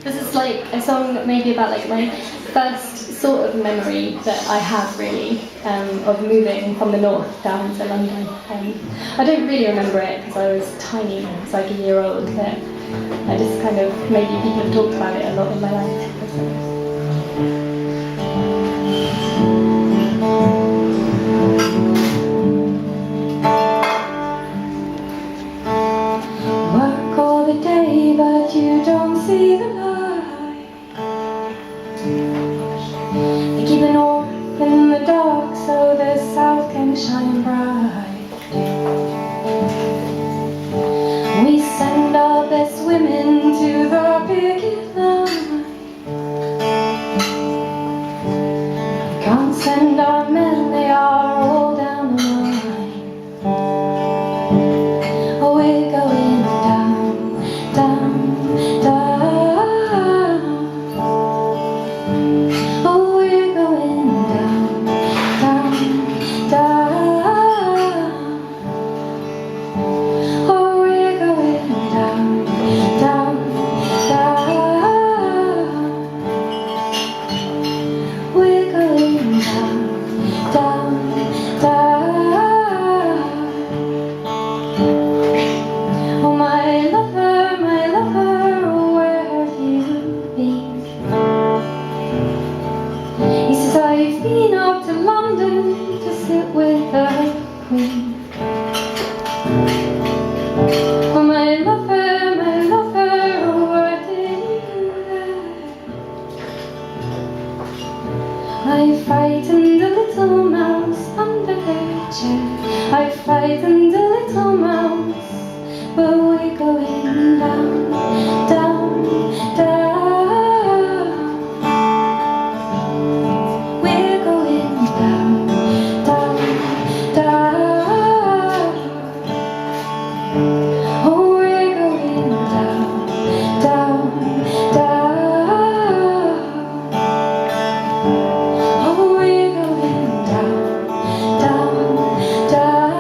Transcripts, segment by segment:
This is like a song maybe about like my first sort of memory that I have really of moving from the north down to London. I don't really remember it because I was tiny, I was like a year old, but I just kind of, maybe people have talked about it a lot in my life. Work all the day, but you don't see the light. They keep the north in the dark so the south can shine bright. We send our best women to the picket line. We can't send our men, they are all down the line. Oh, we're going down, down, down. Oh, we're going down, down, down. Oh, we're going down, down, down. We're going down, down, down. Oh, my lover, oh, where have you been? He says, I've been up to London to sit with the Queen. Oh, my lover, oh, what did you do? I frightened a little mouse under her chair. I frightened a little mouse, but we're going down, down, down. We're going down, down, down. Oh, we're going down, down, down. Oh, we're going down, down, down.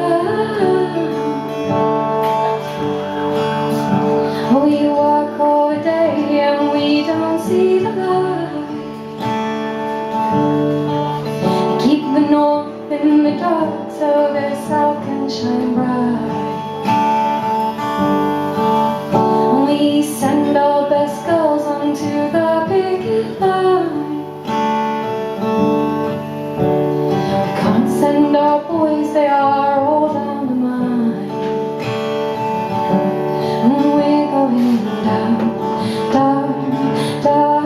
Oh, we walk all day and we don't see the light. They keep the north in the dark so the south can shine bright. And we send our best girls onto the picket line. We can't send our boys, they are all down the mine. And we're going down, down, down.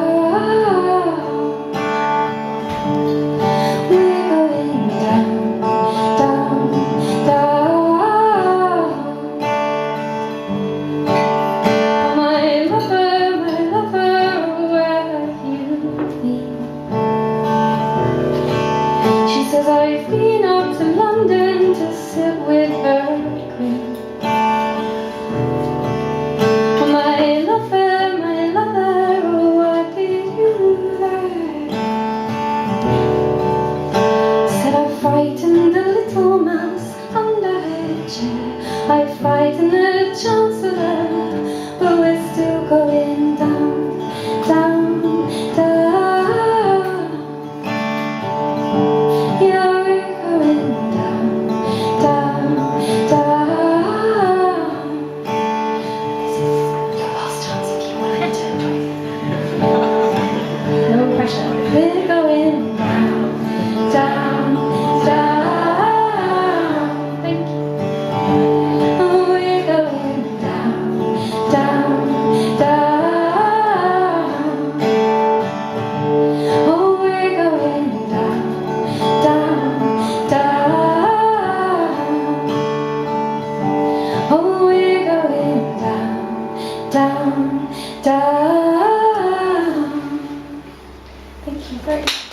We're going down, down, down. Oh, my lover, where have you been? She says, I've been up to London to sit with the Queen. Oh, my lover, oh, what did you do there? Said I frightened a little mouse under her chair. I frightened the Chancellor, but we're still going down, down, down. Yeah, we're going down, down, down. This is your last chance if you want to. No pressure. We're going down, down, down. Thank you. Oh, we're going down, down, down. Oh, we're going down, down, down. Oh, we're going down, down, down. Thank you very much.